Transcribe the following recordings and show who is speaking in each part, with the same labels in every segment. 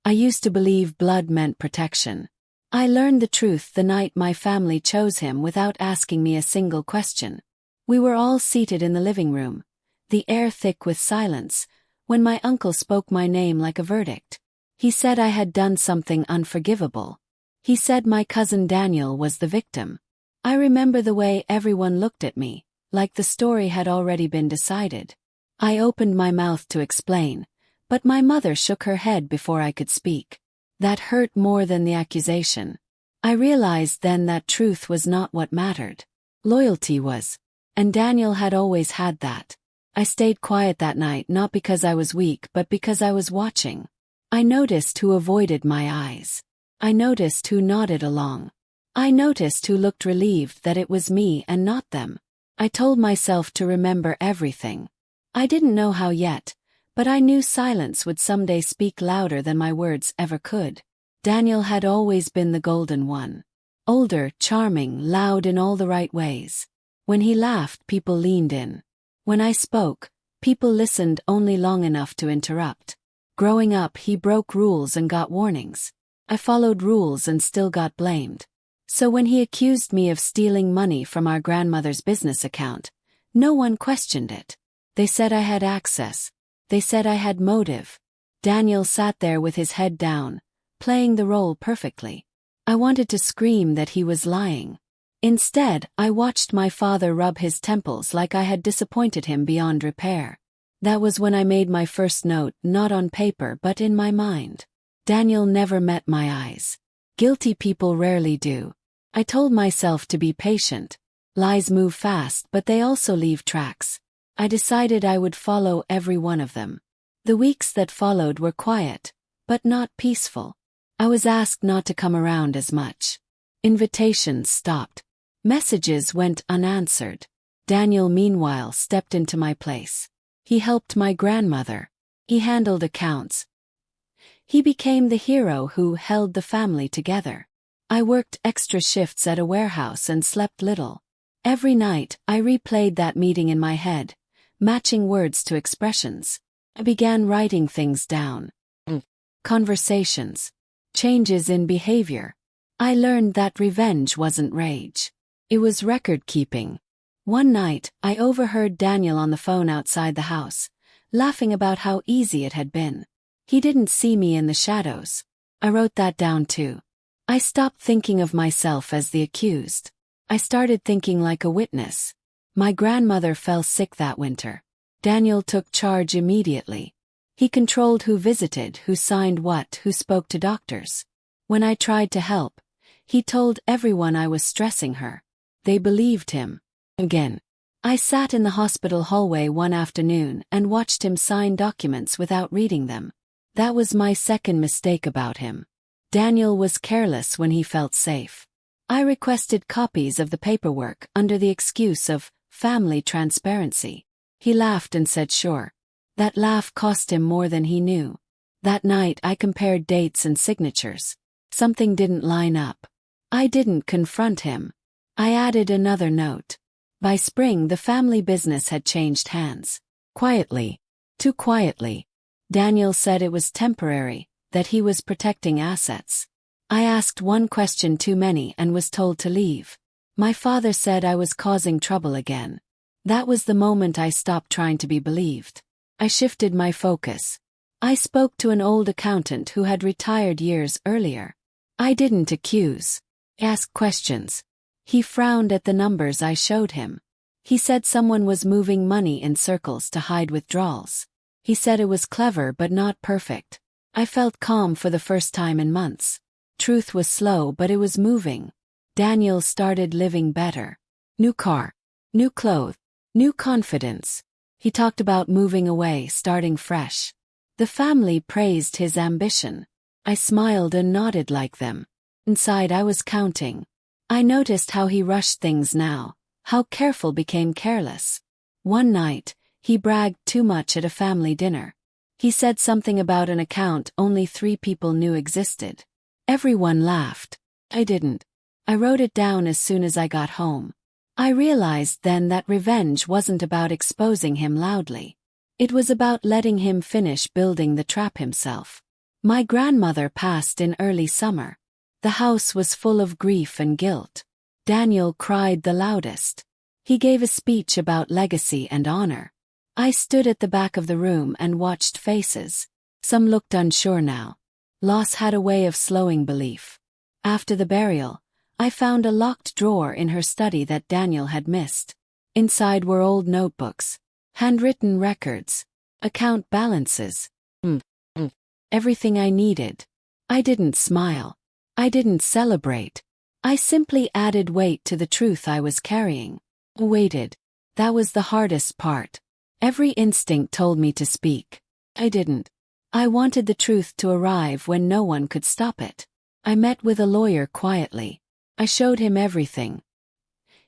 Speaker 1: I used to believe blood meant protection. I learned the truth the night my family chose him without asking me a single question. We were all seated in the living room, the air thick with silence, when my uncle spoke my name like a verdict. He said I had done something unforgivable. He said my cousin Daniel was the victim. I remember the way everyone looked at me, like the story had already been decided. I opened my mouth to explain, but my mother shook her head before I could speak. That hurt more than the accusation. I realized then that truth was not what mattered. Loyalty was. And Daniel had always had that. I stayed quiet that night not because I was weak but because I was watching. I noticed who avoided my eyes. I noticed who nodded along. I noticed who looked relieved that it was me and not them. I told myself to remember everything. I didn't know how yet, but I knew silence would someday speak louder than my words ever could. Daniel had always been the golden one. Older, charming, loud in all the right ways. When he laughed, people leaned in. When I spoke, people listened only long enough to interrupt. Growing up, he broke rules and got warnings. I followed rules and still got blamed. So when he accused me of stealing money from our grandmother's business account, no one questioned it. They said I had access. They said I had motive. Daniel sat there with his head down, playing the role perfectly. I wanted to scream that he was lying. Instead, I watched my father rub his temples like I had disappointed him beyond repair. That was when I made my first note, not on paper but in my mind. Daniel never met my eyes. Guilty people rarely do. I told myself to be patient. Lies move fast, but they also leave tracks. I decided I would follow every one of them. The weeks that followed were quiet, but not peaceful. I was asked not to come around as much. Invitations stopped. Messages went unanswered. Daniel, meanwhile, stepped into my place. He helped my grandmother. He handled accounts. He became the hero who held the family together. I worked extra shifts at a warehouse and slept little. Every night, I replayed that meeting in my head, matching words to expressions. I began writing things down. Conversations. Changes in behavior. I learned that revenge wasn't rage. It was record-keeping. One night, I overheard Daniel on the phone outside the house, laughing about how easy it had been. He didn't see me in the shadows. I wrote that down too. I stopped thinking of myself as the accused. I started thinking like a witness. My grandmother fell sick that winter. Daniel took charge immediately. He controlled who visited, who signed what, who spoke to doctors. When I tried to help, he told everyone I was stressing her. They believed him. Again. I sat in the hospital hallway one afternoon and watched him sign documents without reading them. That was my second mistake about him. Daniel was careless when he felt safe. I requested copies of the paperwork under the excuse of family transparency. He laughed and said sure. That laugh cost him more than he knew. That night I compared dates and signatures. Something didn't line up. I didn't confront him. I added another note. By spring the family business had changed hands. Quietly. Too quietly. Daniel said it was temporary, that he was protecting assets. I asked one question too many and was told to leave. My father said I was causing trouble again. That was the moment I stopped trying to be believed. I shifted my focus. I spoke to an old accountant who had retired years earlier. I didn't accuse. I asked questions. He frowned at the numbers I showed him. He said someone was moving money in circles to hide withdrawals. He said it was clever but not perfect. I felt calm for the first time in months. Truth was slow but it was moving. Daniel started living better. New car. New clothes. New confidence. He talked about moving away, starting fresh. The family praised his ambition. I smiled and nodded like them. Inside I was counting. I noticed how he rushed things now, how careful became careless. One night, he bragged too much at a family dinner. He said something about an account only 3 people knew existed. Everyone laughed. I didn't. I wrote it down as soon as I got home. I realized then that revenge wasn't about exposing him loudly. It was about letting him finish building the trap himself. My grandmother passed in early summer. The house was full of grief and guilt. Daniel cried the loudest. He gave a speech about legacy and honor. I stood at the back of the room and watched faces. Some looked unsure now. Loss had a way of slowing belief. After the burial, I found a locked drawer in her study that Daniel had missed. Inside were old notebooks, handwritten records, account balances. Everything I needed. I didn't smile. I didn't celebrate. I simply added weight to the truth I was carrying. Waited. That was the hardest part. Every instinct told me to speak. I didn't. I wanted the truth to arrive when no one could stop it. I met with a lawyer quietly. I showed him everything.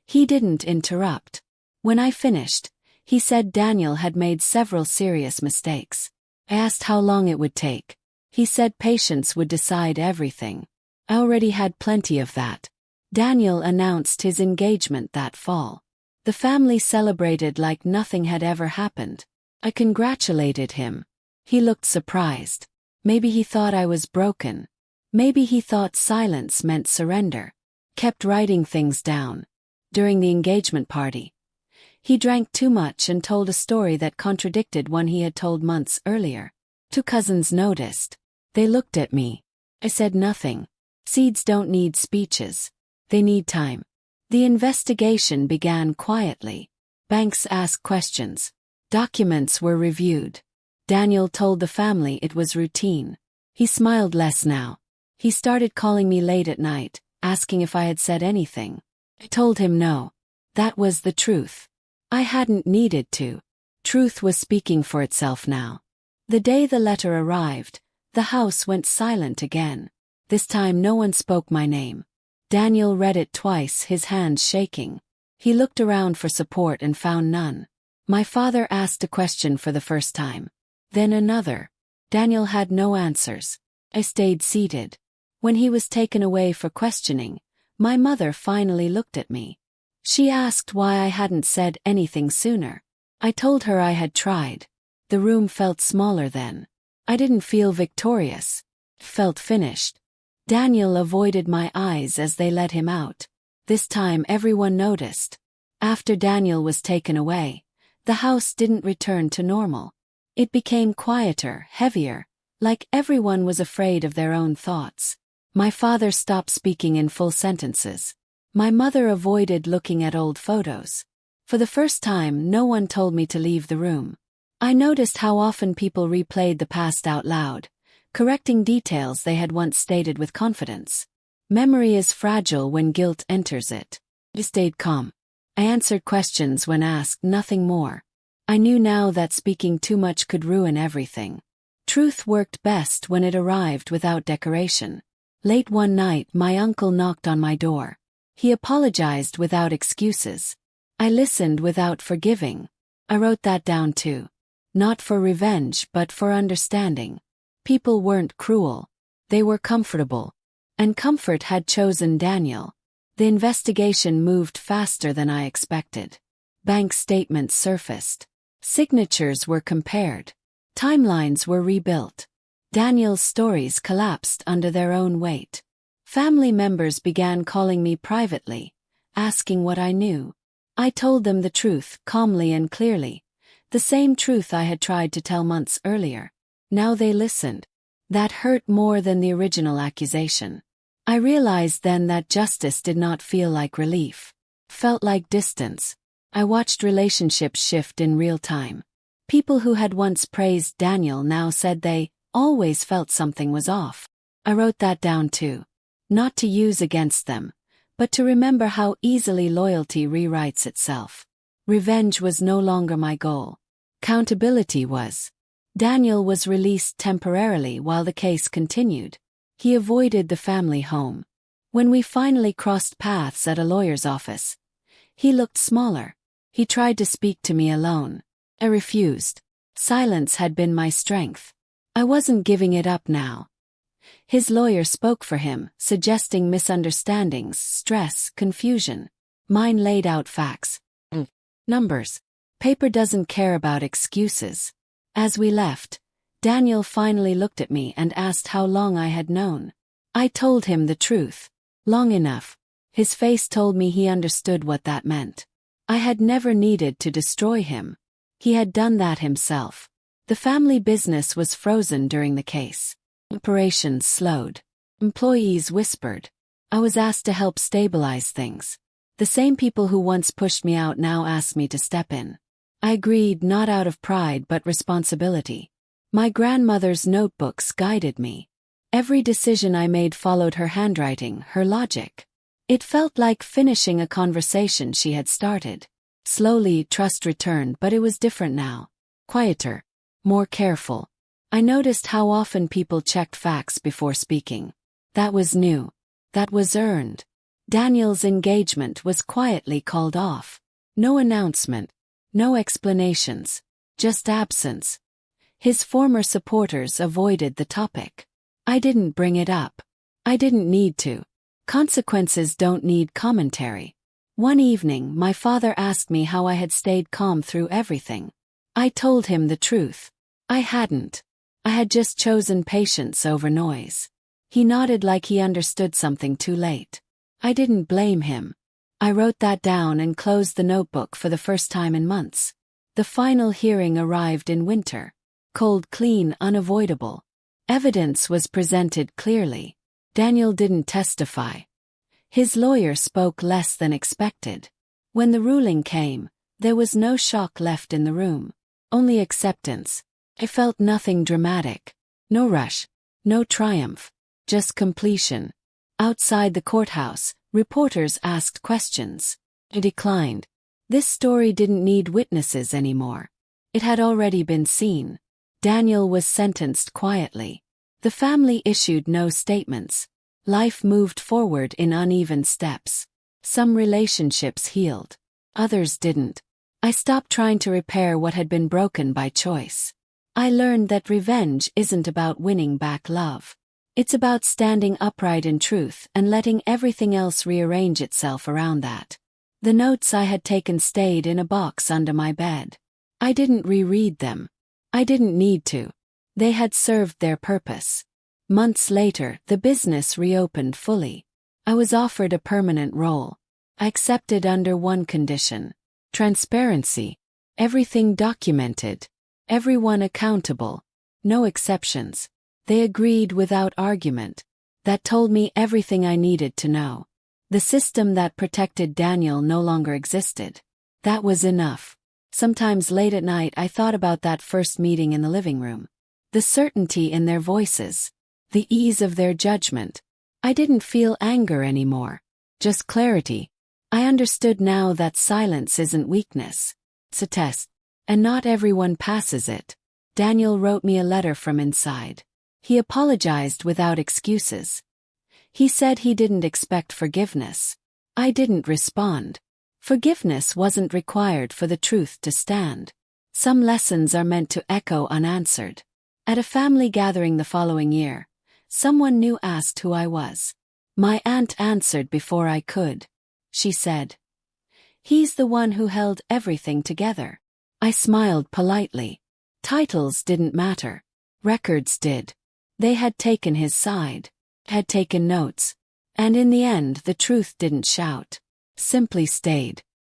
Speaker 1: He didn't interrupt. When I finished, he said Daniel had made several serious mistakes. I asked how long it would take. He said patience would decide everything. I already had plenty of that. Daniel announced his engagement that fall. The family celebrated like nothing had ever happened. I congratulated him. He looked surprised. Maybe he thought I was broken. Maybe he thought silence meant surrender. Kept writing things down. During the engagement party, he drank too much and told a story that contradicted one he had told months earlier. 2 cousins noticed. They looked at me. I said nothing. Seeds don't need speeches. They need time. The investigation began quietly. Banks asked questions. Documents were reviewed. Daniel told the family it was routine. He smiled less now. He started calling me late at night, asking if I had said anything. I told him no. That was the truth. I hadn't needed to. Truth was speaking for itself now. The day the letter arrived, the house went silent again. This time no one spoke my name. Daniel read it twice, his hands shaking. He looked around for support and found none. My father asked a question for the first time. Then another. Daniel had no answers. I stayed seated. When he was taken away for questioning, my mother finally looked at me. She asked why I hadn't said anything sooner. I told her I had tried. The room felt smaller then. I didn't feel victorious. It felt finished. Daniel avoided my eyes as they led him out. This time everyone noticed. After Daniel was taken away, the house didn't return to normal. It became quieter, heavier, like everyone was afraid of their own thoughts. My father stopped speaking in full sentences. My mother avoided looking at old photos. For the first time, no one told me to leave the room. I noticed how often people replayed the past out loud, correcting details they had once stated with confidence. Memory is fragile when guilt enters it. I stayed calm. I answered questions when asked, nothing more. I knew now that speaking too much could ruin everything. Truth worked best when it arrived without decoration. Late one night, my uncle knocked on my door. He apologized without excuses. I listened without forgiving. I wrote that down too. Not for revenge, but for understanding. People weren't cruel. They were comfortable. And comfort had chosen Daniel. The investigation moved faster than I expected. Bank statements surfaced. Signatures were compared. Timelines were rebuilt. Daniel's stories collapsed under their own weight. Family members began calling me privately, asking what I knew. I told them the truth, calmly and clearly. The same truth I had tried to tell months earlier. Now they listened. That hurt more than the original accusation. I realized then that justice did not feel like relief. Felt like distance. I watched relationships shift in real time. People who had once praised Daniel now said they always felt something was off. I wrote that down too. Not to use against them, but to remember how easily loyalty rewrites itself. Revenge was no longer my goal. Accountability was. Daniel was released temporarily while the case continued. He avoided the family home. When we finally crossed paths at a lawyer's office, he looked smaller. He tried to speak to me alone. I refused. Silence had been my strength. I wasn't giving it up now. His lawyer spoke for him, suggesting misunderstandings, stress, confusion. Mine laid out facts. Numbers. Paper doesn't care about excuses. As we left, Daniel finally looked at me and asked how long I had known. I told him the truth. Long enough. His face told me he understood what that meant. I had never needed to destroy him. He had done that himself. The family business was frozen during the case. Operations slowed. Employees whispered. I was asked to help stabilize things. The same people who once pushed me out now asked me to step in. I agreed, not out of pride but responsibility. My grandmother's notebooks guided me. Every decision I made followed her handwriting, her logic. It felt like finishing a conversation she had started. Slowly, trust returned, but it was different now. Quieter. More careful. I noticed how often people checked facts before speaking. That was new. That was earned. Daniel's engagement was quietly called off. No announcement. No explanations. Just absence. His former supporters avoided the topic. I didn't bring it up. I didn't need to. Consequences don't need commentary. One evening, my father asked me how I had stayed calm through everything. I told him the truth. I hadn't. I had just chosen patience over noise. He nodded like he understood something too late. I didn't blame him. I wrote that down and closed the notebook for the first time in months. The final hearing arrived in winter. Cold, clean, unavoidable. Evidence was presented clearly. Daniel didn't testify. His lawyer spoke less than expected. When the ruling came, there was no shock left in the room. Only acceptance. I felt nothing dramatic. No rush. No triumph. Just completion. Outside the courthouse, reporters asked questions. I declined. This story didn't need witnesses anymore. It had already been seen. Daniel was sentenced quietly. The family issued no statements. Life moved forward in uneven steps. Some relationships healed. Others didn't. I stopped trying to repair what had been broken by choice. I learned that revenge isn't about winning back love. It's about standing upright in truth and letting everything else rearrange itself around that. The notes I had taken stayed in a box under my bed. I didn't reread them. I didn't need to. They had served their purpose. Months later, the business reopened fully. I was offered a permanent role. I accepted under one condition. Transparency. Everything documented. Everyone accountable. No exceptions. They agreed without argument. That told me everything I needed to know. The system that protected Daniel no longer existed. That was enough. Sometimes late at night I thought about that first meeting in the living room. The certainty in their voices. The ease of their judgment. I didn't feel anger anymore. Just clarity. I understood now that silence isn't weakness. It's a test. And not everyone passes it. Daniel wrote me a letter from inside. He apologized without excuses. He said he didn't expect forgiveness. I didn't respond. Forgiveness wasn't required for the truth to stand. Some lessons are meant to echo unanswered. At a family gathering the following year, someone new asked who I was. My aunt answered before I could. She said, "He's the one who held everything together." I smiled politely. Titles didn't matter. Records did. They had taken his side. Had taken notes. And in the end the truth didn't shout. Simply stayed.